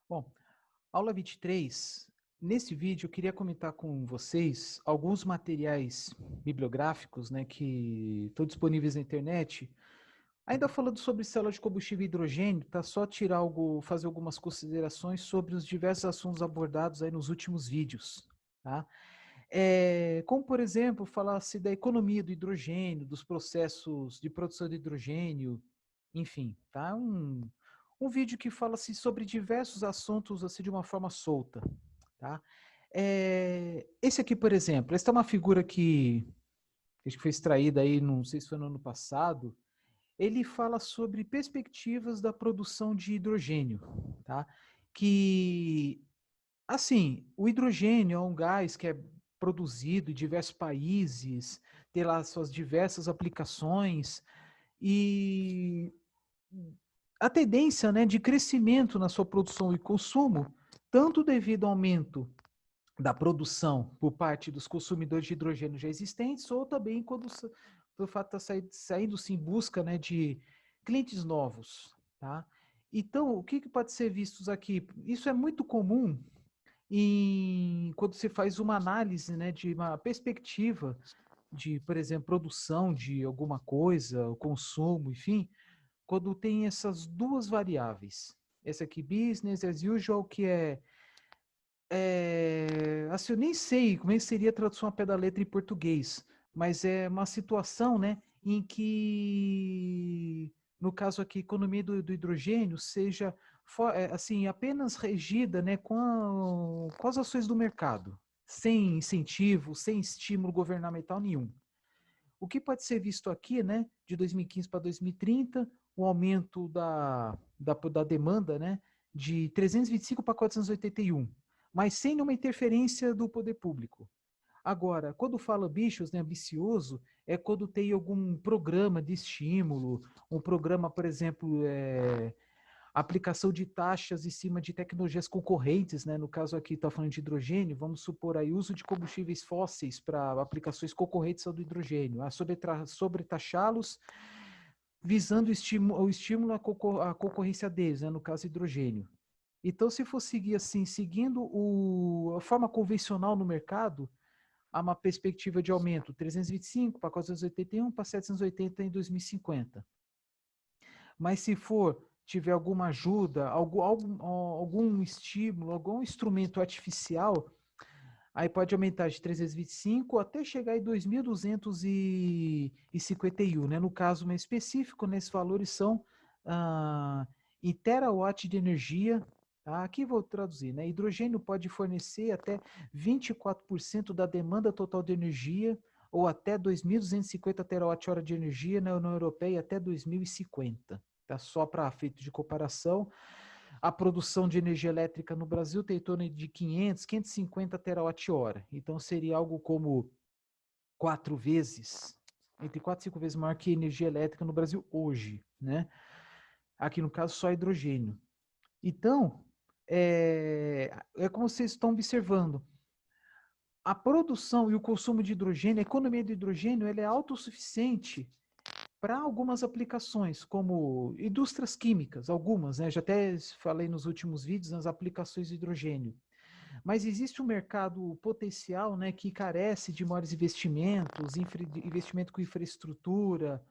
Bom, aula 23. Nesse vídeo eu queria comentar com vocês alguns materiais bibliográficos, né, que estão disponíveis na internet. Ainda falando sobre célula de combustível e hidrogênio, tá? Só tirar algo, fazer algumas considerações sobre os diversos assuntos abordados aí nos últimos vídeos, tá? Como, por exemplo, falar-se da economia do hidrogênio, dos processos de produção de hidrogênio, enfim, tá? Um vídeo que fala-se sobre diversos assuntos assim de uma forma solta, tá? Esse aqui, por exemplo, esta é uma figura que acho que foi extraída aí, não sei se foi no ano passado. Ele fala sobre perspectivas da produção de hidrogênio, tá? Que, assim, o hidrogênio é um gás que é produzido em diversos países, tem lá suas diversas aplicações, e a tendência, né, de crescimento na sua produção e consumo, tanto devido ao aumento da produção por parte dos consumidores de hidrogênio já existentes, ou também quando pelo fato de estar saindo-se em busca, né, de clientes novos, tá? Então, o que, que pode ser visto aqui? Isso é muito comum quando você faz uma análise, né, de uma perspectiva de, por exemplo, produção de alguma coisa, o consumo, enfim, quando tem essas duas variáveis. Essa aqui, business as usual, que assim, eu nem sei como é que seria a tradução a pé da letra em português, mas é uma situação, né, em que, no caso aqui, a economia do hidrogênio seja, assim, apenas regida, né, com as ações do mercado, sem incentivo, sem estímulo governamental nenhum. O que pode ser visto aqui, né, de 2015 para 2030, o aumento da demanda, né, de 325 para 481, mas sem nenhuma interferência do poder público. Agora, quando fala bichos, né, ambicioso, é quando tem algum programa de estímulo, um programa, por exemplo, aplicação de taxas em cima de tecnologias concorrentes, né? No caso aqui está falando de hidrogênio, vamos supor aí uso de combustíveis fósseis para aplicações concorrentes ao do hidrogênio, a sobretaxá-los visando o estímulo à concorrência deles, né? No caso hidrogênio. Então, se for seguir assim, seguindo a forma convencional no mercado, há uma perspectiva de aumento 325 para 481 para 780 em 2050. Mas se for tiver alguma ajuda, algum estímulo, algum instrumento artificial, aí pode aumentar de 325 até chegar em 2.251, né? No caso mais específico, né, esses valores são em terawatt de energia. Tá? Aqui vou traduzir, né? Hidrogênio pode fornecer até 24% da demanda total de energia ou até 2.250 terawatt-hora de energia na União Europeia até 2050. Tá? Só para efeito de comparação, a produção de energia elétrica no Brasil tem em torno de 500, 550 terawatt-hora. Então seria algo como 4 vezes, entre 4 e 5 vezes maior que a energia elétrica no Brasil hoje, né? Aqui no caso só hidrogênio. Então, é como vocês estão observando, a produção e o consumo de hidrogênio, a economia do hidrogênio, ela é autossuficiente para algumas aplicações, como indústrias químicas, algumas, né? Já até falei nos últimos vídeos nas aplicações de hidrogênio. Mas existe um mercado potencial, né, que carece de maiores investimentos, investimento com infraestrutura,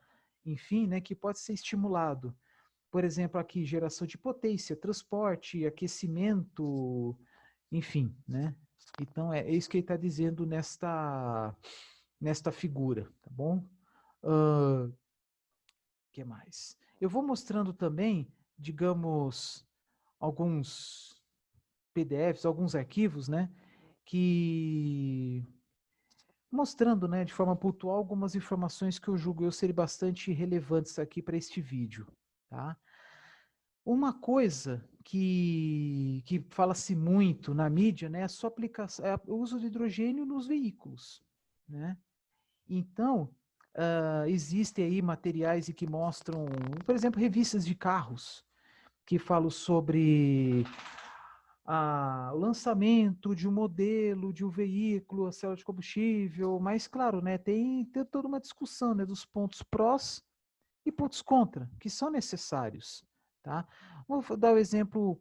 enfim, né, que pode ser estimulado. Por exemplo, aqui, geração de potência, transporte, aquecimento, enfim, né? Então, é isso que ele está dizendo nesta figura, tá bom? Que mais? Eu vou mostrando também, digamos, alguns PDFs, alguns arquivos, né, que mostrando, né, de forma pontual algumas informações que eu julgo eu serem bastante relevantes aqui para este vídeo, tá? Uma coisa que fala-se muito na mídia, né, é a sua aplicação, é o uso de hidrogênio nos veículos, né? Então, existem aí materiais que mostram, por exemplo, revistas de carros, que falam sobre o lançamento de um modelo, de um veículo, a célula de combustível, mas claro, né, tem toda uma discussão, né, dos pontos prós e pontos contra, que são necessários, tá? Vou dar o exemplo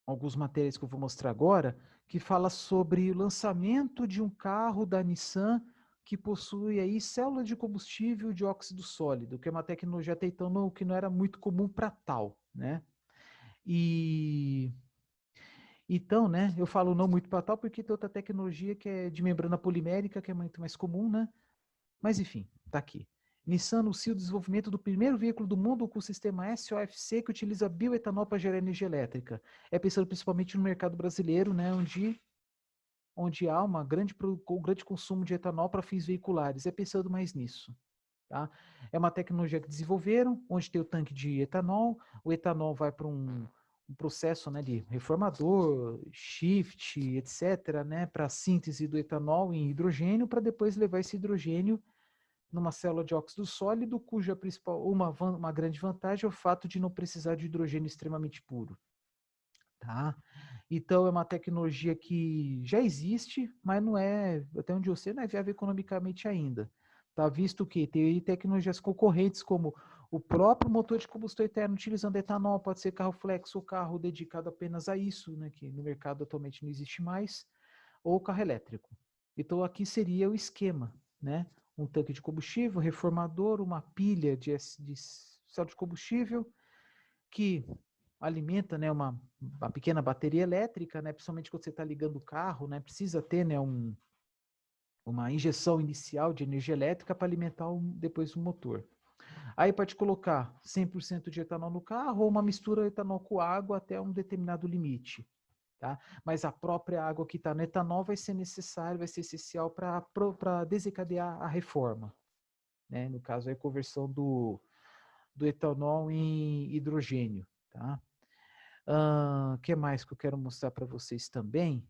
alguns materiais que eu vou mostrar agora, que fala sobre o lançamento de um carro da Nissan que possui aí célula de combustível de óxido sólido, que é uma tecnologia até então que não era muito comum para tal, né? E então, né, eu falo não muito para tal porque tem outra tecnologia que é de membrana polimérica, que é muito mais comum, né? Mas enfim, tá aqui. Nissan anuncia o desenvolvimento do primeiro veículo do mundo com o sistema SOFC que utiliza bioetanol para gerar energia elétrica. É pensando principalmente no mercado brasileiro, né, onde há um grande consumo de etanol para fins veiculares. É pensando mais nisso. Tá? É uma tecnologia que desenvolveram, onde tem o tanque de etanol, o etanol vai para um processo, né, de reformador, shift, etc., né, para a síntese do etanol em hidrogênio, para depois levar esse hidrogênio numa célula de óxido sólido, cuja principal, uma grande vantagem é o fato de não precisar de hidrogênio extremamente puro. Tá? Então é uma tecnologia que já existe, mas não é, até onde eu sei, não é viável economicamente ainda. Tá visto que tem tecnologias concorrentes como o próprio motor de combustão interna utilizando etanol, pode ser carro flex ou carro dedicado apenas a isso, né, que no mercado atualmente não existe mais, ou carro elétrico. Então aqui seria o esquema, né? Um tanque de combustível, reformador, uma pilha de célula de combustível que alimenta, né, uma pequena bateria elétrica, né, principalmente quando você está ligando o carro, né, precisa ter, né, uma injeção inicial de energia elétrica para alimentar depois o motor. Aí pode colocar 100% de etanol no carro ou uma mistura de etanol com água até um determinado limite. Tá? Mas a própria água que está no etanol vai ser necessária, vai ser essencial para desencadear a reforma. Né? No caso, a conversão do etanol em hidrogênio. Tá? Que mais que eu quero mostrar para vocês também?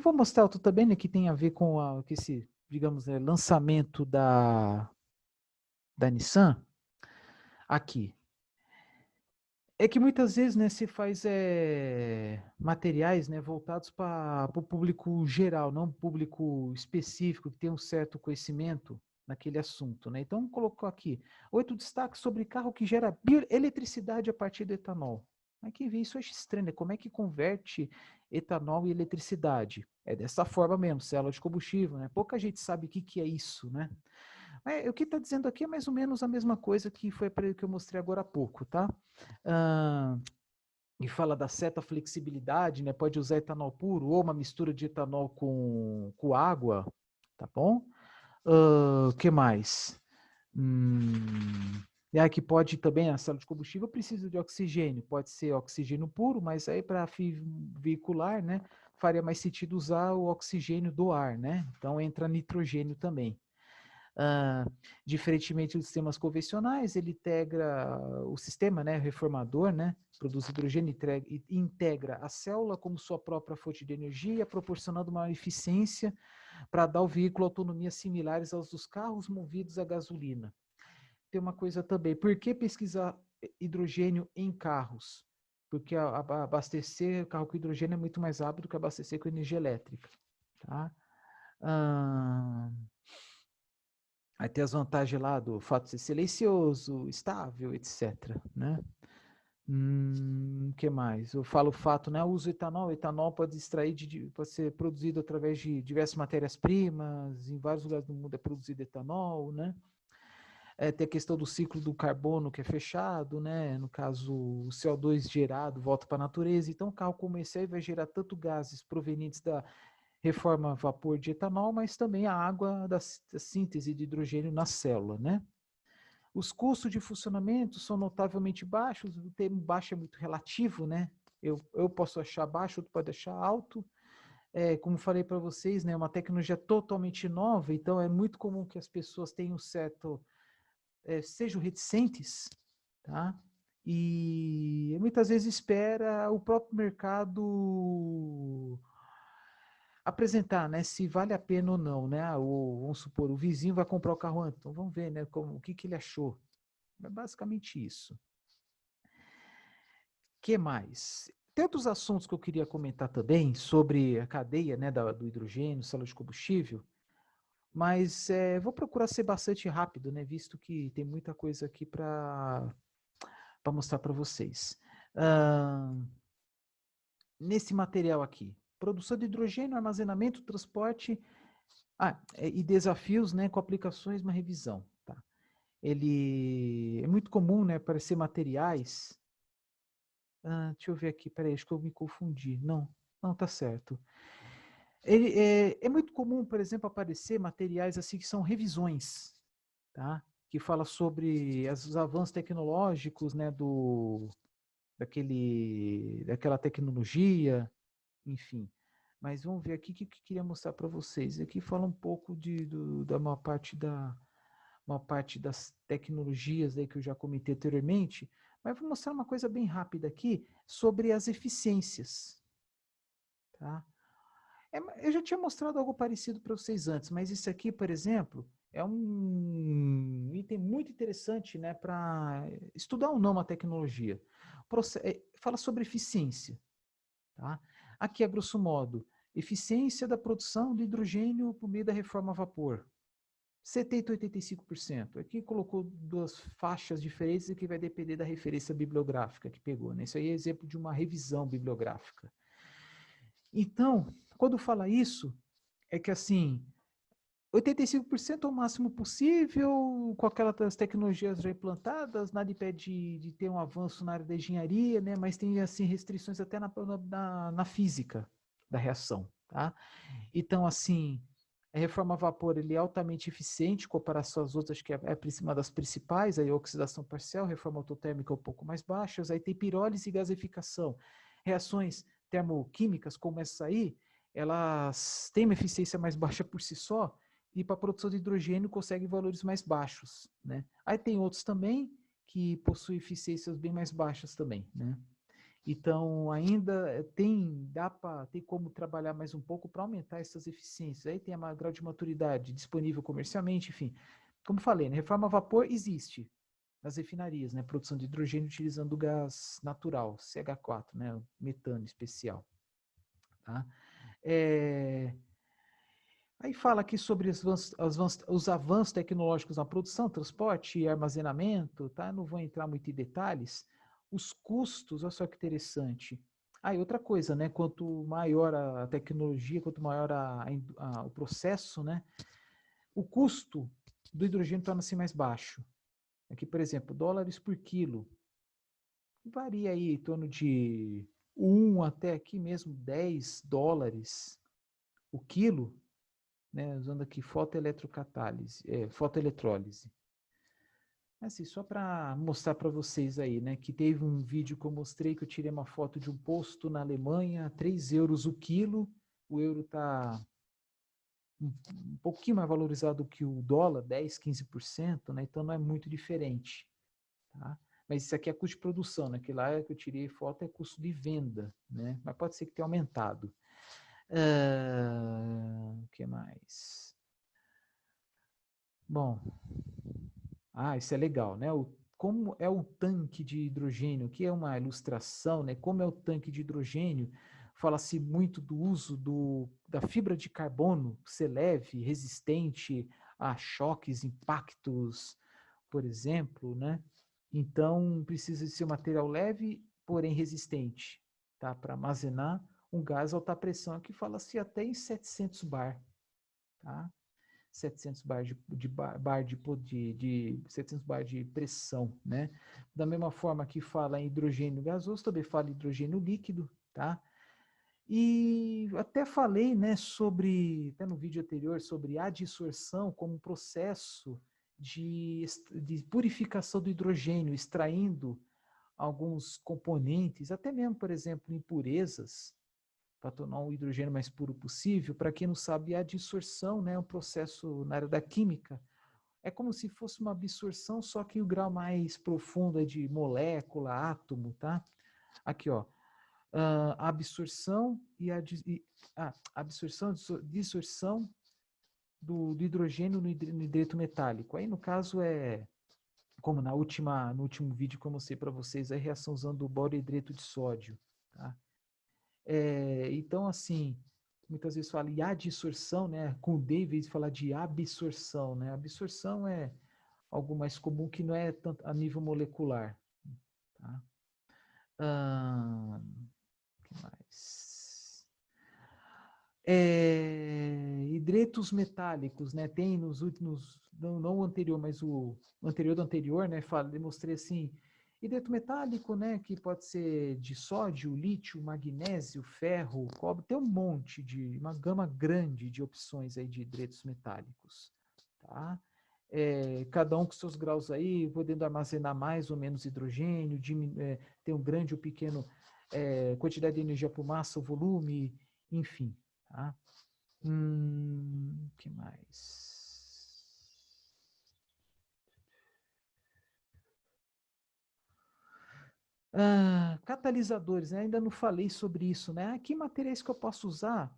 Vou mostrar outro também, né, que tem a ver com esse, digamos, lançamento da Nissan. Aqui. É que muitas vezes, né, se faz materiais, né, voltados para o público geral, não público específico que tem um certo conhecimento naquele assunto, né? Então, colocou aqui 8 destaques sobre carro que gera bioeletricidade a partir do etanol. Mas quem vê isso acha estranho, né? Como é que converte etanol em eletricidade? É dessa forma mesmo, célula de combustível, né? Pouca gente sabe o que é isso, né? O que está dizendo aqui é mais ou menos a mesma coisa que foi para que eu mostrei agora há pouco, tá? Ah, e fala da certa flexibilidade, né? Pode usar etanol puro ou uma mistura de etanol com água, tá bom? O que mais? E aí que pode também, a célula de combustível precisa de oxigênio, pode ser oxigênio puro, mas aí para veicular, né, faria mais sentido usar o oxigênio do ar, né? Então entra nitrogênio também. Diferentemente dos sistemas convencionais, ele integra o sistema, né, reformador, né, produz hidrogênio e integra a célula como sua própria fonte de energia, proporcionando uma eficiência para dar ao veículo autonomias similares aos dos carros movidos a gasolina. Tem uma coisa também, por que pesquisar hidrogênio em carros? Porque abastecer carro com hidrogênio é muito mais rápido que abastecer com energia elétrica. Tá? Aí tem as vantagens lá do fato de ser silencioso, estável, etc. Né? Que mais? Eu falo o fato, né? Eu uso etanol. Etanol pode extrair, pode ser produzido através de diversas matérias-primas. Em vários lugares do mundo é produzido etanol, né? Tem a questão do ciclo do carbono que é fechado, né? No caso, o CO2 gerado volta para a natureza. Então, o carro como esse aí vai gerar tanto gases provenientes da reforma a vapor de etanol, mas também a água da síntese de hidrogênio na célula, né? Os custos de funcionamento são notavelmente baixos, o termo baixo é muito relativo, né? Eu posso achar baixo, outro pode achar alto. Como falei para vocês, né, uma tecnologia totalmente nova, então é muito comum que as pessoas tenham sejam reticentes, tá? E muitas vezes espera o próprio mercado apresentar, né, se vale a pena ou não, né? Vamos supor, o vizinho vai comprar o carro antes, então vamos ver, né, o que ele achou. É basicamente isso. Que mais? Tem outros assuntos que eu queria comentar também sobre a cadeia, né, do hidrogênio, célula de combustível, mas vou procurar ser bastante rápido, né, visto que tem muita coisa aqui para para mostrar para vocês. Nesse material aqui, produção de hidrogênio, armazenamento, transporte e desafios, né, com aplicações, uma revisão. Tá? Ele é muito comum, né, aparecer materiais. Deixa eu ver aqui, peraí, acho que eu me confundi. Não, tá certo. Ele é muito comum, por exemplo, aparecer materiais assim que são revisões, tá? Que fala sobre os avanços tecnológicos, né, daquela tecnologia, enfim. Mas vamos ver aqui o que eu queria mostrar para vocês. Aqui fala um pouco da uma parte das tecnologias aí que eu já comentei anteriormente, mas vou mostrar uma coisa bem rápida aqui sobre as eficiências, tá? Eu já tinha mostrado algo parecido para vocês antes, mas isso aqui, por exemplo, é um item muito interessante, né, para estudar ou não uma tecnologia. Fala sobre eficiência. Tá? Aqui, a grosso modo, eficiência da produção de hidrogênio por meio da reforma a vapor. 70% a 85%. Aqui colocou duas faixas diferentes que vai depender da referência bibliográfica que pegou. Né? Isso aí é exemplo de uma revisão bibliográfica. Então, quando fala isso, é que assim, 85% é o máximo possível, com aquelas tecnologias já implantadas, nada impede de ter um avanço na área da engenharia, né? Mas tem assim restrições até na física da reação, tá? Então, assim, a reforma a vapor ele é altamente eficiente em comparação às outras, que é uma das principais, aí a oxidação parcial, reforma autotérmica um pouco mais baixas, aí tem pirólise e gaseificação. Reações termoquímicas como essa aí, elas têm uma eficiência mais baixa por si só, e para a produção de hidrogênio conseguem valores mais baixos, né? Aí tem outros também que possuem eficiências bem mais baixas também, né? Então, ainda tem como trabalhar mais um pouco para aumentar essas eficiências. Aí tem a grau de maturidade disponível comercialmente, enfim. Como falei, né, reforma a vapor existe nas refinarias, né, produção de hidrogênio utilizando gás natural, CH4, né, metano especial. Tá? Aí fala aqui sobre os avanços tecnológicos na produção, transporte e armazenamento, tá? Não vou entrar muito em detalhes. Os custos, olha só que interessante. E outra coisa, né? Quanto maior a tecnologia, quanto maior o processo, né? O custo do hidrogênio torna-se mais baixo. Aqui, por exemplo, dólares por quilo. Varia aí em torno de 1 até aqui mesmo 10 dólares o quilo, né, usando aqui fotoeletrólise. Assim, só para mostrar para vocês aí, né, que teve um vídeo que eu mostrei que eu tirei uma foto de um posto na Alemanha, 3 euros o quilo, o euro está um pouquinho mais valorizado que o dólar, 10, 15%, né, então não é muito diferente, tá? Mas isso aqui é custo de produção, né, que lá que eu tirei foto é custo de venda, né, mas pode ser que tenha aumentado. O que mais? Bom, isso é legal, né? Como é o tanque de hidrogênio, que é uma ilustração, né? Como é o tanque de hidrogênio, fala-se muito do uso da fibra de carbono, ser leve, resistente a choques, impactos, por exemplo, né? Então, precisa ser um material leve, porém resistente, tá? Para armazenar um gás a alta pressão, aqui fala-se até em 700 bar, tá? 700 bar de 700 bar de pressão, né? Da mesma forma que fala em hidrogênio gasoso, também fala em hidrogênio líquido, tá? E até falei, né, até no vídeo anterior, sobre a dissorção como processo de purificação do hidrogênio, extraindo alguns componentes, até mesmo, por exemplo, impurezas, para tornar o hidrogênio mais puro possível. Para quem não sabe, a dissorção, né, é um processo na área da química. É como se fosse uma absorção, só que o grau mais profundo é de molécula, átomo, tá? Aqui, ó. A absorção absorção, dissorção do hidrogênio no hidreto metálico. Aí, no caso, como no último vídeo que eu mostrei para vocês, a reação usando o borohidreto de sódio, tá? Então, assim, muitas vezes fala em adsorção, né? Com o D, em vez de falar de absorção, né? Absorção é algo mais comum que não é tanto a nível molecular, Tá? Que mais? Hidretos metálicos, né? Tem nos últimos, não o anterior, mas o anterior do anterior, né? Demonstrei assim, hidreto metálico, né? Que pode ser de sódio, lítio, magnésio, ferro, cobre, tem um monte uma gama grande de opções aí de hidretos metálicos, tá? Cada um com seus graus aí, podendo armazenar mais ou menos hidrogênio, tem um grande ou pequeno quantidade de energia por massa, volume, enfim, tá? Que mais? Catalisadores, né? Ainda não falei sobre isso, né? Que materiais que eu posso usar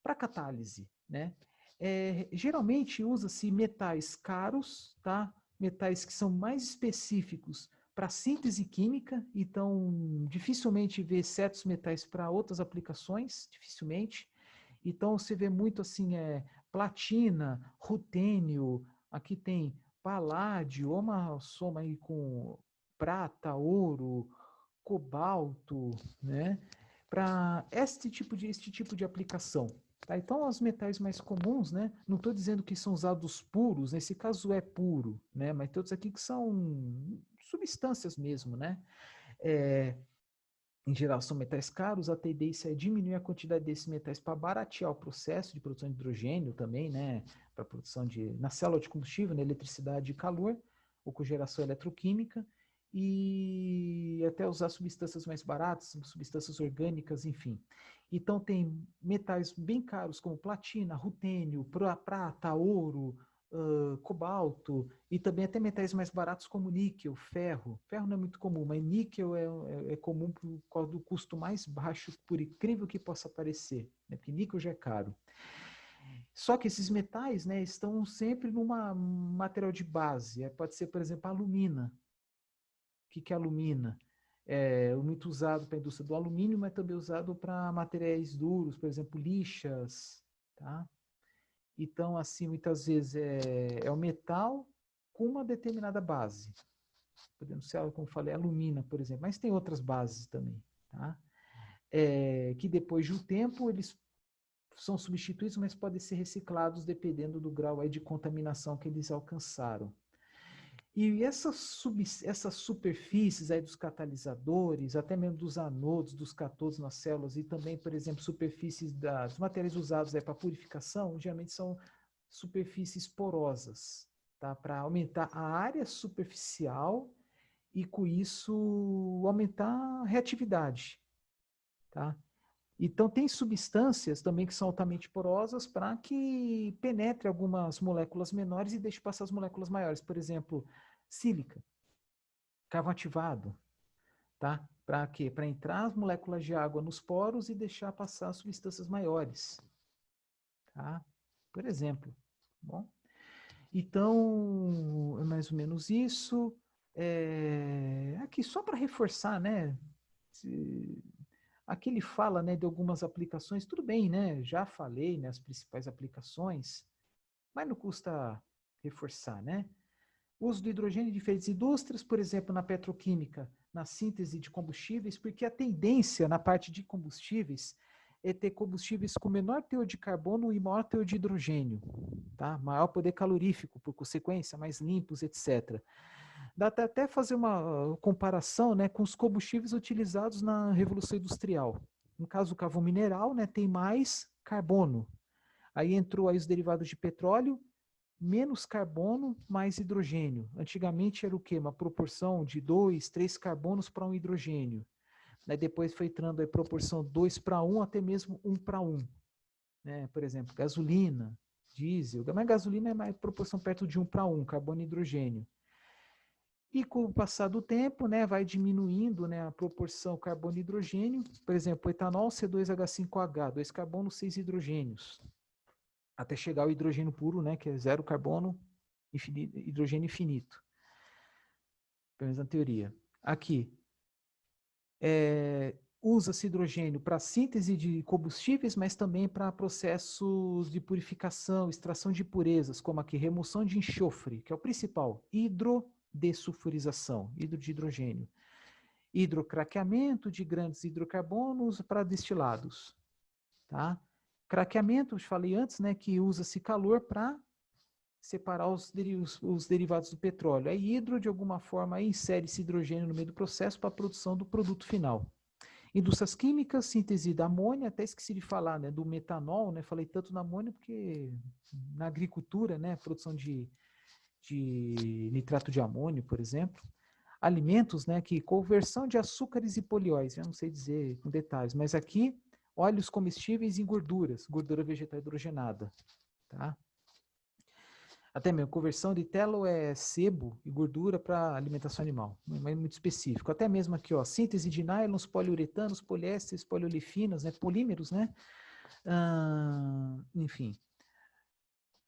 para catálise, né? Geralmente usa-se metais caros, tá? Metais que são mais específicos para síntese química, então dificilmente vê certos metais para outras aplicações, dificilmente. Então você vê muito assim, platina, rutênio, aqui tem paládio, uma soma aí com prata, ouro, cobalto, né? Para este tipo de aplicação. Tá? Então, os metais mais comuns, né? Não estou dizendo que são usados puros, nesse caso é puro, né? Mas todos aqui que são substâncias mesmo, né? É, em geral, são metais caros, a tendência é diminuir a quantidade desses metais para baratear o processo de produção de hidrogênio também, né? Para produção na célula de combustível, na eletricidade e calor, ou com geração eletroquímica, e até usar substâncias mais baratas, substâncias orgânicas, enfim. Então, tem metais bem caros como platina, rutênio, prata, ouro, cobalto, e também até metais mais baratos como níquel, ferro. Ferro não é muito comum, mas níquel é comum por causa do custo mais baixo, por incrível que possa parecer, né? Porque níquel já é caro. Só que esses metais, né, estão sempre numa material de base. Pode ser, por exemplo, a alumina. O que é alumina? É muito usado para a indústria do alumínio, mas também usado para materiais duros, por exemplo, lixas, tá? Então, assim, muitas vezes é o metal com uma determinada base. Podendo ser, como falei, alumina, por exemplo, mas tem outras bases também, tá? Que depois de um tempo eles são substituídos, mas podem ser reciclados dependendo do grau aí de contaminação que eles alcançaram. E essas superfícies aí dos catalisadores, até mesmo dos anodos, dos catodos nas células, e também, por exemplo, superfícies dos materiais usados para purificação, geralmente são superfícies porosas, tá? Para aumentar a área superficial e, com isso, aumentar a reatividade, tá? Então, tem substâncias também que são altamente porosas para que penetre algumas moléculas menores e deixe passar as moléculas maiores. Por exemplo, sílica, carvão ativado, tá? Para quê? Para entrar as moléculas de água nos poros e deixar passar as substâncias maiores, tá? Por exemplo, bom? Então, é mais ou menos isso. Aqui, só para reforçar, né? Aqui ele fala, né, de algumas aplicações, tudo bem, né? Já falei, né, as principais aplicações, mas não custa reforçar, né? O uso do hidrogênio em diferentes indústrias, por exemplo, na petroquímica, na síntese de combustíveis, porque a tendência na parte de combustíveis é ter combustíveis com menor teor de carbono e maior teor de hidrogênio, tá? Maior poder calorífico, por consequência, mais limpos, etc. Dá até fazer uma comparação, né, com os combustíveis utilizados na Revolução Industrial. No caso do carvão mineral, né, tem mais carbono. Aí entrou aí os derivados de petróleo, menos carbono, mais hidrogênio. Antigamente era o quê? Uma proporção de 2, 3 carbonos para um hidrogênio. Depois foi entrando a proporção 2 para 1, até mesmo 1 para 1. Né? Por exemplo, gasolina, diesel. Mas gasolina é mais proporção perto de 1 para 1, carbono e hidrogênio. E com o passar do tempo, né, vai diminuindo, né, a proporção carbono e hidrogênio. Por exemplo, etanol C2H5H, 2 carbonos, 6 hidrogênios. Até chegar ao hidrogênio puro, né, que é 0 carbono, hidrogênio infinito. Pelo menos na teoria. Aqui, usa-se hidrogênio para síntese de combustíveis, mas também para processos de purificação, extração de impurezas, como aqui, remoção de enxofre, que é o principal, hidrodesulfurização, hidro de hidrogênio. hidrocraqueamento de grandes hidrocarbonos para destilados. Tá? Craqueamento, eu falei antes, né, que usa-se calor para separar os derivados do petróleo. Aí hidro, de alguma forma, insere-se hidrogênio no meio do processo para a produção do produto final. Indústrias químicas, síntese da amônia, até esqueci de falar, né, do metanol, né, falei tanto na amônia porque na agricultura, né, produção de nitrato de amônio, por exemplo. Alimentos, né, que conversão de açúcares e polióis, eu não sei dizer com detalhes, mas aqui, óleos comestíveis e gorduras, gordura vegetal hidrogenada, tá? Até mesmo, conversão de telo é sebo e gordura para alimentação animal, mas muito específico. Até mesmo aqui, ó, síntese de nylons, poliuretanos, poliésteres, poliolifinas, né, polímeros, né? Enfim.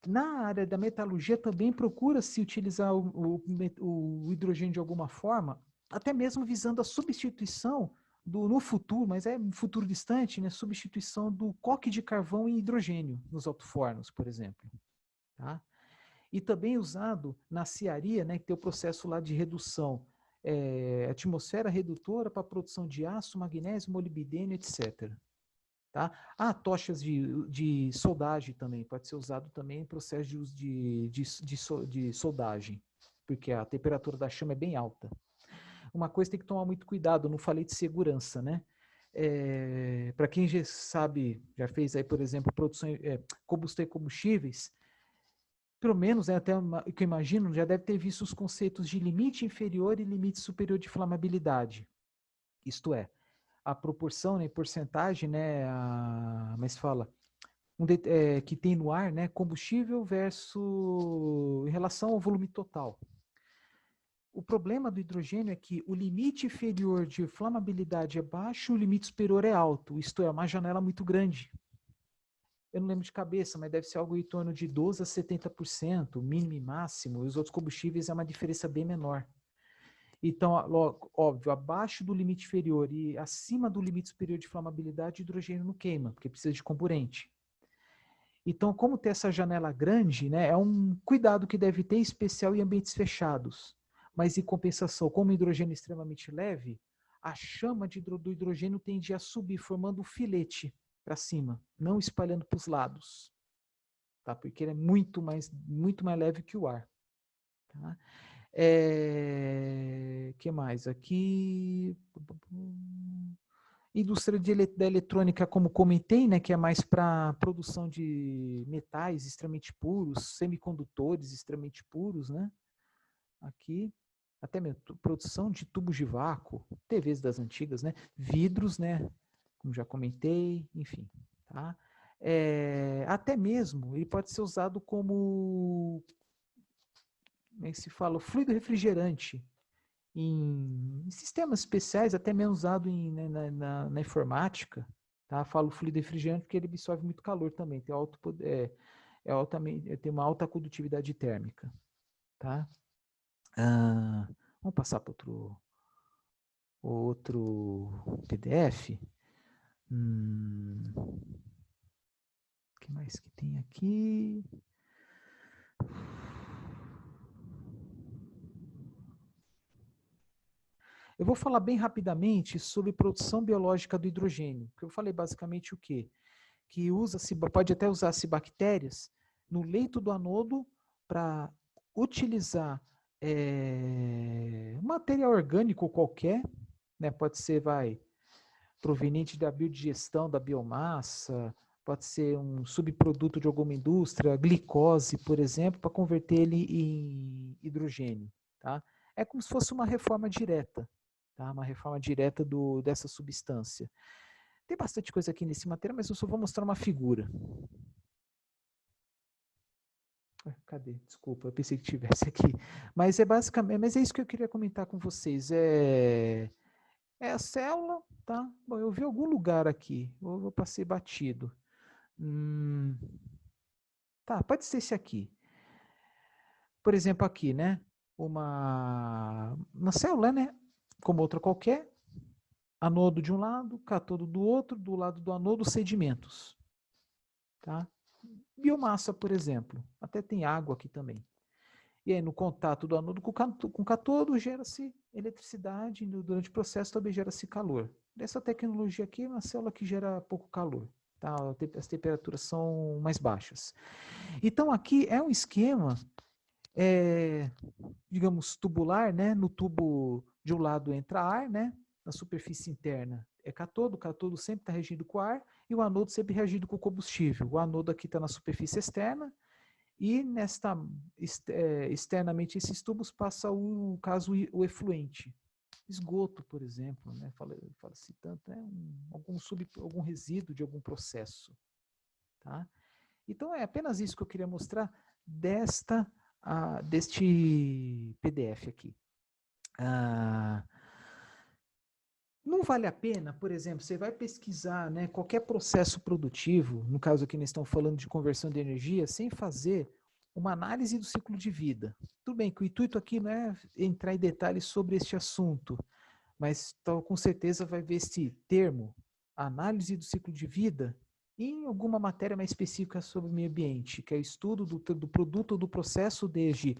Na área da metalurgia também procura-se utilizar o hidrogênio de alguma forma, até mesmo visando a substituição no futuro, mas é um futuro distante, né? Substituição do coque de carvão em hidrogênio nos alto-fornos, por exemplo. Tá? E também usado na cearia, né, que tem o processo lá de redução, atmosfera redutora para a produção de aço, magnésio, molibdênio, etc. Tá? Tochas de soldagem também, pode ser usado também em processo de uso de soldagem, porque a temperatura da chama é bem alta. Uma coisa tem que tomar muito cuidado, eu não falei de segurança, né? Para quem já sabe, já fez aí, por exemplo, combustão e combustíveis, pelo menos, até o que eu imagino, já deve ter visto os conceitos de limite inferior e limite superior de flamabilidade. Isto é, a proporção, né, porcentagem, né, mas fala, que tem no ar, né, combustível versus em relação ao volume total. O problema do hidrogênio é que o limite inferior de flamabilidade é baixo, o limite superior é alto, isto é, uma janela muito grande. Eu não lembro de cabeça, mas deve ser algo em torno de 12% a 70%, mínimo e máximo, e os outros combustíveis é uma diferença bem menor. Então, óbvio, abaixo do limite inferior e acima do limite superior de flamabilidade, o hidrogênio não queima, porque precisa de comburente. Então, como ter essa janela grande, né, é um cuidado que deve ter, especial em ambientes fechados. Mas, em compensação, como o hidrogênio é extremamente leve, a chama do hidrogênio tende a subir, formando um filete para cima, não espalhando para os lados. Tá? Porque ele é muito mais leve que o ar. Tá? Que mais? Aqui. Indústria da eletrônica, como comentei, né, que é mais para produção de metais extremamente puros, semicondutores extremamente puros, né? Aqui, até mesmo produção de tubos de vácuo, TVs das antigas, né? Vidros, né? Como já comentei, enfim, tá? Até mesmo ele pode ser usado como se fala, fluido refrigerante em sistemas especiais, até mesmo usado na informática. Tá? Falo fluido refrigerante porque ele absorve muito calor também, tem, tem uma alta condutividade térmica. Tá? Vamos passar para outro PDF. O que mais que tem aqui? Eu vou falar bem rapidamente sobre produção biológica do hidrogênio, porque eu falei basicamente o quê? Que pode até usar-se bactérias no leito do anodo para utilizar material orgânico qualquer, né? Pode ser, proveniente da biodigestão da biomassa, pode ser um subproduto de alguma indústria, glicose, por exemplo, para converter ele em hidrogênio. Tá? É como se fosse uma reforma direta. Tá? Uma reforma direta dessa substância. Tem bastante coisa aqui nesse material, mas eu só vou mostrar uma figura. Cadê? Desculpa, eu pensei que tivesse aqui. Mas é isso que eu queria comentar com vocês. É a célula, tá? Bom, eu vi algum lugar aqui. Eu passei batido. Tá, pode ser esse aqui. Por exemplo, aqui, né? Uma célula, né? Como outra qualquer, anodo de um lado, cátodo do outro, do lado do anodo, sedimentos. Tá? Biomassa, por exemplo. Até tem água aqui também. E aí, no contato do anodo com o cátodo, gera-se eletricidade, durante o processo também gera-se calor. Essa tecnologia aqui é uma célula que gera pouco calor, tá? As temperaturas são mais baixas. Então aqui é um esquema, digamos, tubular, né? No tubo de um lado entra ar, né? Na superfície interna é cátodo, o cátodo sempre está regido com ar e o anodo sempre regido com combustível. O anodo aqui está na superfície externa e externamente esses tubos passa o efluente. Esgoto, por exemplo, né? Fala-se tanto, né? Algum resíduo de algum processo. Tá? Então é apenas isso que eu queria mostrar deste PDF aqui. Não vale a pena, por exemplo, você vai pesquisar, né, qualquer processo produtivo, no caso aqui nós estamos falando de conversão de energia, sem fazer uma análise do ciclo de vida. Tudo bem que o intuito aqui não é entrar em detalhes sobre este assunto, mas com certeza vai ver esse termo, análise do ciclo de vida, em alguma matéria mais específica sobre o meio ambiente, que é o estudo do produto ou do processo desde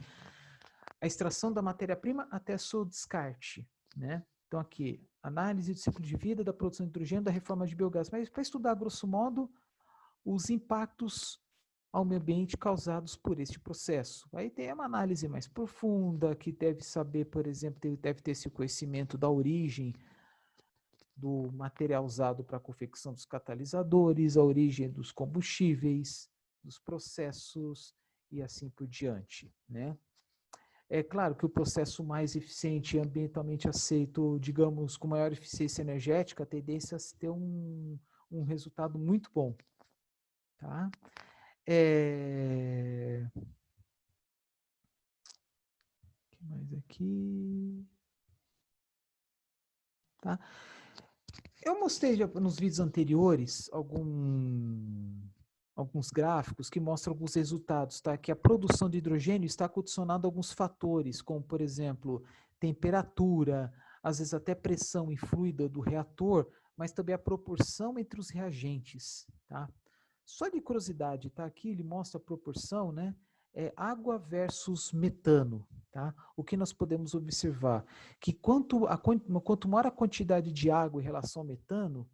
a extração da matéria-prima até seu descarte, né? Então aqui, análise do ciclo de vida da produção de hidrogênio da reforma de biogás, mas para estudar, grosso modo, os impactos ao meio ambiente causados por este processo. Aí tem uma análise mais profunda, que deve saber, por exemplo, deve ter esse conhecimento da origem do material usado para a confecção dos catalisadores, a origem dos combustíveis, dos processos e assim por diante, né? É claro que o processo mais eficiente e ambientalmente aceito, digamos, com maior eficiência energética, a tendência a ter um resultado muito bom. Tá? O que mais aqui? Tá? Eu mostrei nos vídeos anteriores alguns gráficos que mostram alguns resultados, tá? Que a produção de hidrogênio está condicionada a alguns fatores, como, por exemplo, temperatura, às vezes até pressão e fluida do reator, mas também a proporção entre os reagentes, tá? Só de curiosidade, tá? Aqui ele mostra a proporção, né? Água versus metano, tá? O que nós podemos observar? Que quanto maior a quantidade de água em relação ao metano,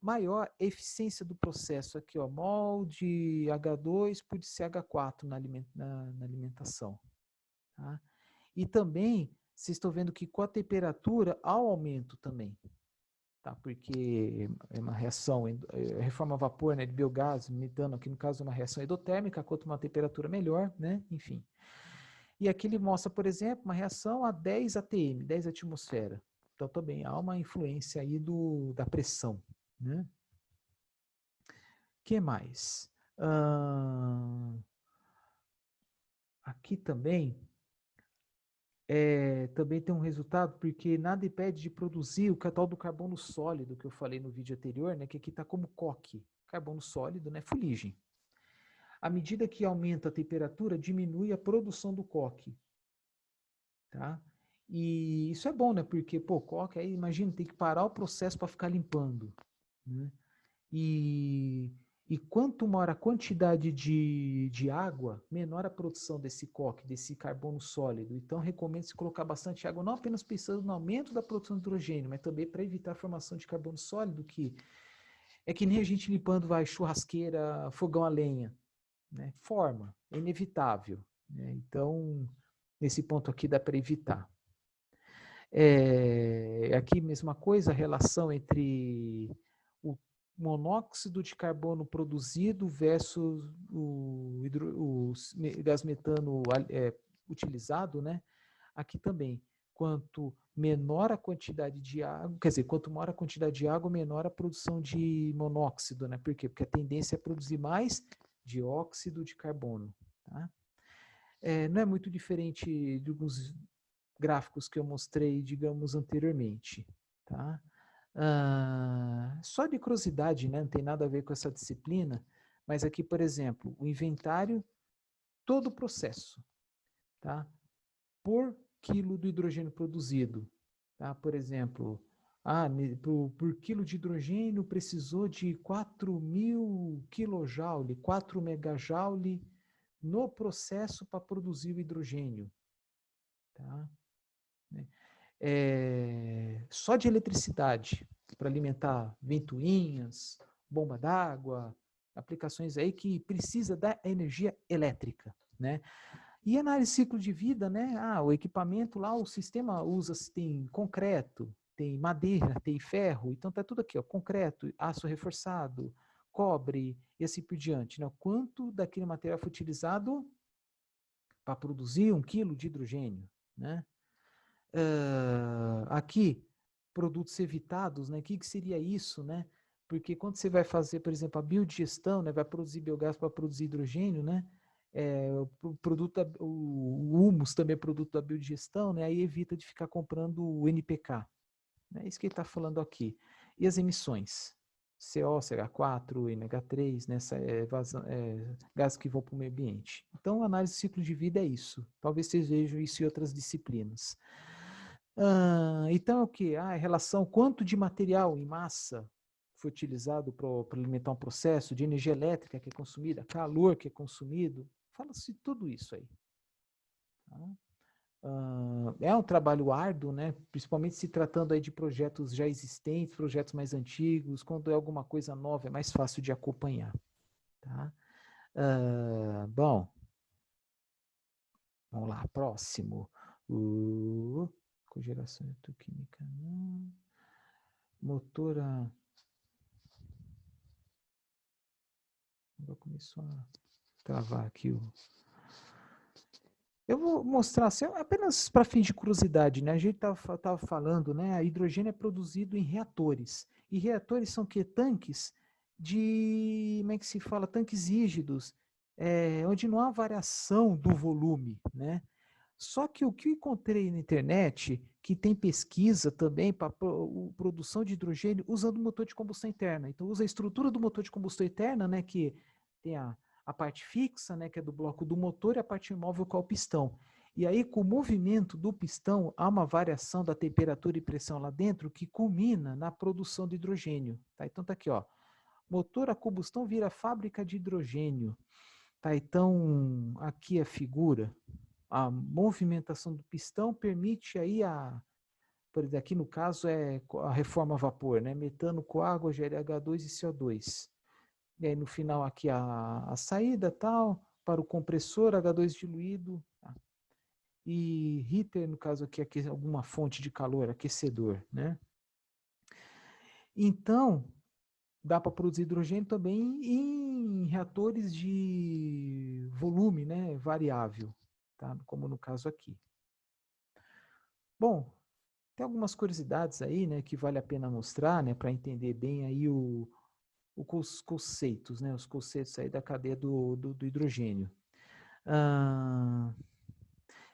maior a eficiência do processo aqui, ó, mol de H2 por CH4 na alimentação. Tá? E também, vocês estão vendo que com a temperatura, há um aumento também. Tá? Porque é uma reação, reforma a vapor, né, de biogás, metano, aqui no caso é uma reação endotérmica, quanto uma temperatura melhor, né? Enfim. E aqui ele mostra, por exemplo, uma reação a 10 atm, 10 atmosfera. Então também há uma influência aí da pressão, né? Que mais? Aqui também tem um resultado, porque nada impede de produzir o tal do carbono sólido, que eu falei no vídeo anterior, né, que aqui está como coque. Carbono sólido, né, fuligem. À medida que aumenta a temperatura, diminui a produção do coque. Tá? E isso é bom, né? Porque, pô, coque, aí imagina, tem que parar o processo para ficar limpando. Né? E quanto maior a quantidade de água, menor a produção desse coque, desse carbono sólido. Então, recomenda-se colocar bastante água, não apenas pensando no aumento da produção de hidrogênio, mas também para evitar a formação de carbono sólido, que é que nem a gente limpando churrasqueira, fogão a lenha. Né? Forma, é inevitável. Né? Então, nesse ponto aqui dá para evitar. Aqui, mesma coisa, a relação entre o monóxido de carbono produzido versus o gás metano utilizado, né? Aqui também, quanto menor a quantidade de água, quer dizer, quanto maior a quantidade de água, menor a produção de monóxido, né? Por quê? Porque a tendência é produzir mais dióxido de carbono, tá? Não é muito diferente de alguns gráficos que eu mostrei, digamos, anteriormente, tá? Só de curiosidade, né? Não tem nada a ver com essa disciplina, mas aqui, por exemplo, o inventário, todo o processo, tá? Por quilo do hidrogênio produzido, tá? Por exemplo, por quilo de hidrogênio precisou de 4.000 kJ, 4 megajoule no processo para produzir o hidrogênio, tá? só de eletricidade, para alimentar ventoinhas, bomba d'água, aplicações aí que precisa da energia elétrica, né? E análise de ciclo de vida, né? O equipamento lá, o sistema usa, tem concreto, tem madeira, tem ferro, então tá tudo aqui, ó, concreto, aço reforçado, cobre e assim por diante, né? Quanto daquele material foi utilizado para produzir 1 quilo de hidrogênio, né? Aqui, produtos evitados, né? O que seria isso, né? Porque quando você vai fazer, por exemplo, a biodigestão, né? Vai produzir biogás para produzir hidrogênio, né? O produto, o humus também é produto da biodigestão, né? Aí evita de ficar comprando o NPK. É isso que ele está falando aqui. E as emissões? CO, CH4, NH3, né? Gases que vão para o meio ambiente. Então, a análise de ciclo de vida é isso. Talvez vocês vejam isso em outras disciplinas. Então, é o que? É relação quanto de material em massa foi utilizado para alimentar um processo, de energia elétrica que é consumida, calor que é consumido. Fala-se tudo isso aí. Tá? É um trabalho árduo, né? Principalmente se tratando aí de projetos já existentes, projetos mais antigos. Quando é alguma coisa nova, é mais fácil de acompanhar. Tá? Bom, vamos lá, próximo. Cogeração eletroquímica, não. Motor a... Agora começou a travar aqui o... Eu vou mostrar assim, apenas para fim de curiosidade, né? A gente estava falando, né? A hidrogênio é produzido em reatores. E reatores são que? Tanques de, como é que se fala? Tanques rígidos, onde não há variação do volume, né? Só que o que eu encontrei na internet, que tem pesquisa também para produção de hidrogênio usando motor de combustão interna. Então, usa a estrutura do motor de combustão interna, né? Que tem a parte fixa, né, que é do bloco do motor, e a parte imóvel, que é o pistão. E aí, com o movimento do pistão, há uma variação da temperatura e pressão lá dentro que culmina na produção de hidrogênio. Tá? Então, tá aqui, ó. Motor a combustão vira fábrica de hidrogênio. Tá? Então, aqui a figura. A movimentação do pistão permite aí por exemplo, aqui no caso é a reforma a vapor, né? Metano com água, GLH2 e CO2. E aí no final aqui a saída tal, para o compressor, H2 diluído, tá? E heater, no caso aqui, alguma fonte de calor, aquecedor, né? Então, dá para produzir hidrogênio também em reatores de volume, né, variável, tá? Como no caso aqui. Bom, tem algumas curiosidades aí, né, que vale a pena mostrar, né, para entender bem aí os conceitos, né, os conceitos aí da cadeia do hidrogênio.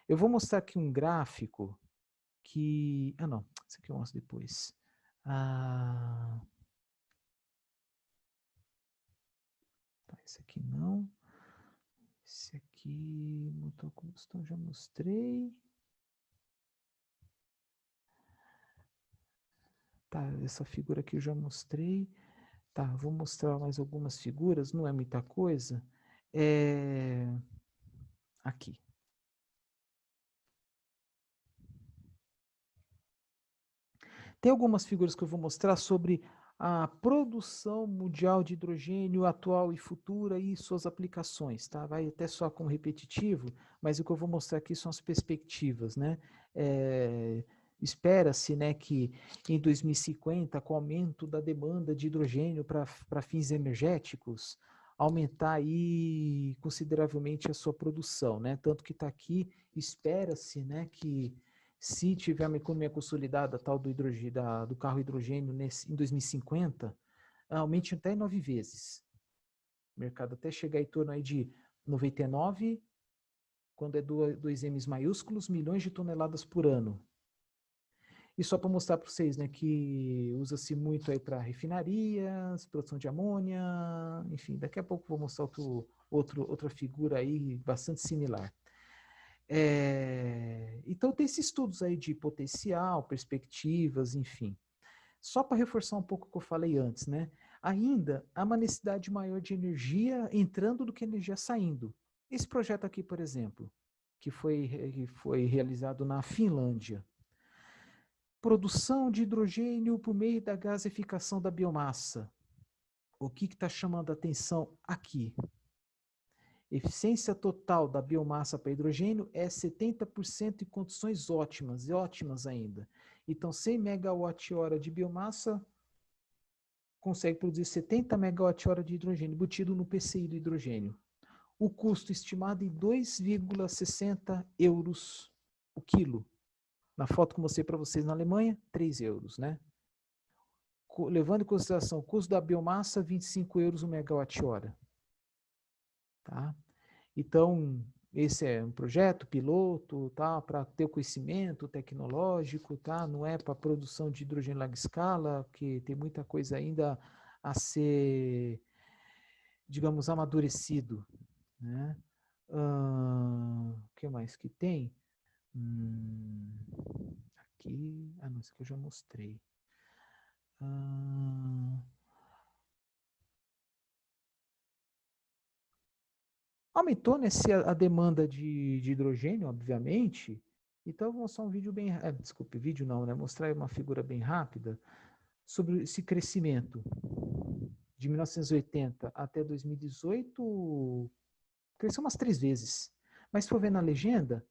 Eu vou mostrar aqui um gráfico que... não, isso aqui eu mostro depois. Tá, esse aqui não. Esse aqui, motor combustão, já mostrei. Tá, essa figura aqui eu já mostrei. Tá, vou mostrar mais algumas figuras, não é muita coisa. Aqui. Tem algumas figuras que eu vou mostrar sobre a produção mundial de hidrogênio atual e futura e suas aplicações, tá? Vai até só como repetitivo, mas o que eu vou mostrar aqui são as perspectivas, né? Espera-se, né, que em 2050, com o aumento da demanda de hidrogênio para fins energéticos, aumentar aí consideravelmente a sua produção, né? Tanto que está aqui, espera-se, né, que se tiver uma economia consolidada tal do carro hidrogênio em 2050, aumente até 9 vezes. O mercado até chegar em torno aí de 99, quando é 2 M's maiúsculos, milhões de toneladas por ano. E só para mostrar para vocês, né, que usa-se muito aí para refinarias, produção de amônia, enfim, daqui a pouco vou mostrar outra figura aí bastante similar. Então tem esses estudos aí de potencial, perspectivas, enfim. Só para reforçar um pouco o que eu falei antes, né? Ainda há uma necessidade maior de energia entrando do que energia saindo. Esse projeto aqui, por exemplo, que foi realizado na Finlândia. produção de hidrogênio por meio da gasificação da biomassa. O que está chamando a atenção aqui? Eficiência total da biomassa para hidrogênio é 70% em condições ótimas, e ótimas ainda. Então, 100 megawatt-hora de biomassa consegue produzir 70 megawatt-hora de hidrogênio, embutido no PCI do hidrogênio. O custo estimado em 2,60 euros o quilo. Na foto que eu mostrei para vocês na Alemanha, 3 euros, né? Levando em consideração o custo da biomassa, 25 euros o megawatt-hora. Tá? Então, esse é um projeto piloto, tá? Para ter o conhecimento tecnológico, tá? Não é para produção de hidrogênio em larga escala, porque tem muita coisa ainda a ser, digamos, amadurecido, né? O que mais que tem? Aqui, não, isso que eu já mostrei. Aumentou, né, a demanda de hidrogênio, obviamente. Então, eu vou mostrar um vídeo bem... desculpe, vídeo não, né? Mostrar uma figura bem rápida sobre esse crescimento. De 1980 até 2018, cresceu umas 3 vezes. Mas se for ver na legenda,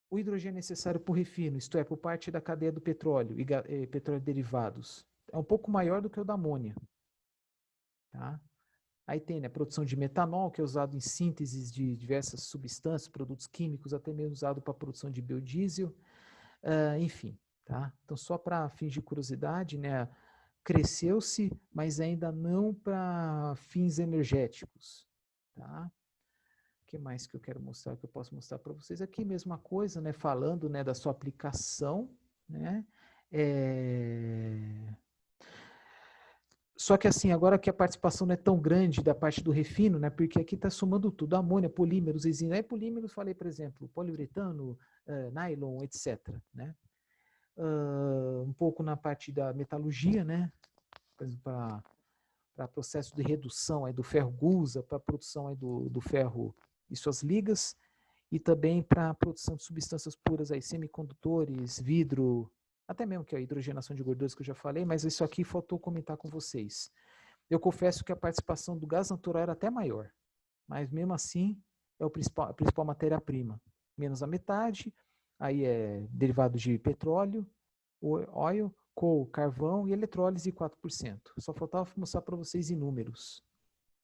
o hidrogênio necessário por refino, isto é, por parte da cadeia do petróleo e petróleo derivados, é um pouco maior do que o da amônia. Tá? Aí tem, né, produção de metanol, que é usado em sínteses de diversas substâncias, produtos químicos, até mesmo usado para a produção de biodiesel, enfim. Tá? Então, só para fins de curiosidade, né, cresceu-se, mas ainda não para fins energéticos. Tá? O que mais que eu quero mostrar, que eu posso mostrar para vocês? Aqui, mesma coisa, né, falando, né, da sua aplicação, né, Só que assim, agora que a participação não é tão grande da parte do refino, né? Porque aqui está somando tudo, amônia, polímeros, resina. Aí polímeros, falei, por exemplo, poliuretano, nylon, etc. Né? Um pouco na parte da metalurgia, né? Para processo de redução aí do ferro gusa, para a produção aí do ferro e suas ligas, e também para a produção de substâncias puras, aí, semicondutores, vidro, até mesmo que a hidrogenação de gorduras que eu já falei, mas isso aqui faltou comentar com vocês. Eu confesso que a participação do gás natural era até maior, mas mesmo assim é a principal matéria-prima. Menos a metade, aí é derivado de petróleo, óleo, coal, carvão e eletrólise 4%. Só faltava mostrar para vocês em números.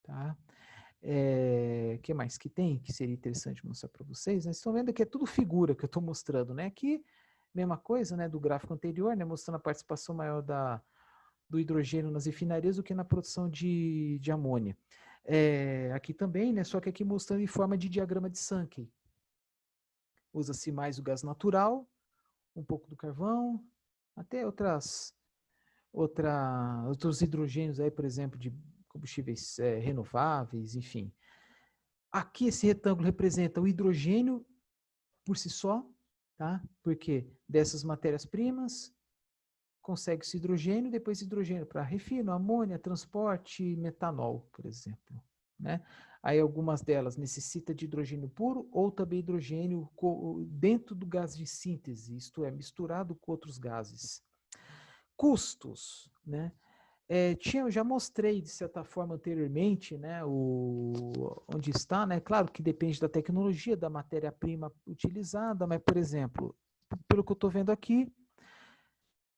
Tá? Que mais que tem que seria interessante mostrar para vocês? Vocês estão vendo que é tudo figura que eu estou mostrando, né? Aqui, mesma coisa, né, do gráfico anterior, né, mostrando a participação maior do hidrogênio nas refinarias do que na produção de amônia. Aqui também, né, só que aqui mostrando em forma de diagrama de Sankey. Usa-se mais o gás natural, um pouco do carvão, até outros hidrogênios aí, por exemplo, de combustíveis renováveis, enfim. Aqui esse retângulo representa o hidrogênio por si só, tá? Porque dessas matérias-primas consegue-se hidrogênio, depois hidrogênio para refino, amônia, transporte, metanol, por exemplo. Né? Aí algumas delas necessitam de hidrogênio puro ou também hidrogênio dentro do gás de síntese, isto é, misturado com outros gases. Custos, né? Eu já mostrei, de certa forma, anteriormente, né, onde está, né? Claro que depende da tecnologia, da matéria-prima utilizada, mas, por exemplo, pelo que eu estou vendo aqui,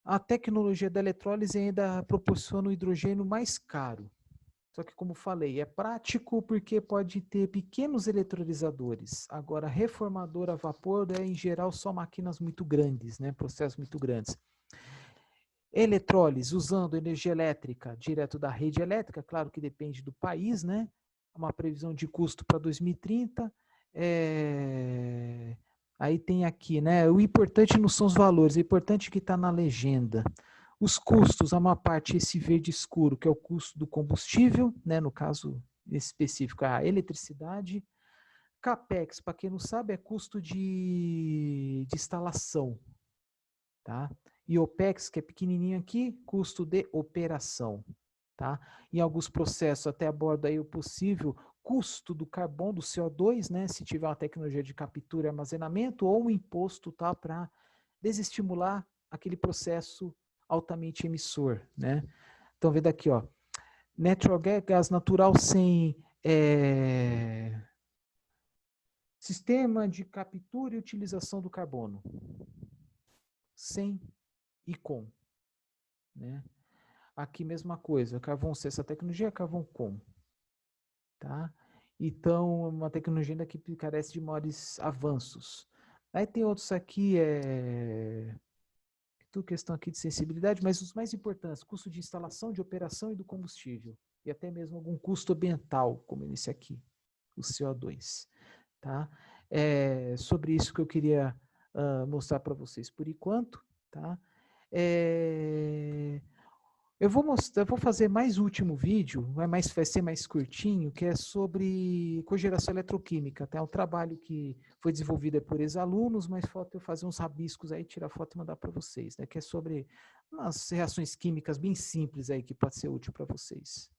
a tecnologia da eletrólise ainda proporciona o hidrogênio mais caro. Só que, como falei, é prático porque pode ter pequenos eletrolisadores. Agora, reformador a vapor é, em geral, só máquinas muito grandes, né? Processos muito grandes. Eletrólise, usando energia elétrica direto da rede elétrica, claro que depende do país, né? Uma previsão de custo para 2030. Aí tem aqui, né? O importante não são os valores, o importante é que está na legenda. Os custos, há uma parte, esse verde escuro, que é o custo do combustível, né? No caso específico, a eletricidade. CAPEX, para quem não sabe, é custo de instalação, tá? E OPEX, que é pequenininho aqui, custo de operação, tá? Em alguns processos até aborda aí o possível custo do carbono, do CO2, né? Se tiver uma tecnologia de captura e armazenamento, ou um imposto, tá? Para desestimular aquele processo altamente emissor, né? Então, vendo aqui, ó, natural gas, gás natural sem sistema de captura e utilização do carbono, sem e com, né? Aqui mesma coisa, carvão sem essa tecnologia, carvão com, tá? Então, uma tecnologia ainda que carece de maiores avanços. Aí tem outros aqui, tudo questão aqui de sensibilidade, mas os mais importantes, custo de instalação, de operação e do combustível. E até mesmo algum custo ambiental, como esse aqui, o CO2. Tá? É sobre isso que eu queria mostrar para vocês por enquanto. Tá? Eu vou fazer mais último vídeo, vai ser mais curtinho, que é sobre cogeração eletroquímica. Tá? É um trabalho que foi desenvolvido por ex-alunos, mas falta eu fazer uns rabiscos aí, tirar foto e mandar para vocês, né? Que é sobre umas reações químicas bem simples aí que pode ser útil para vocês.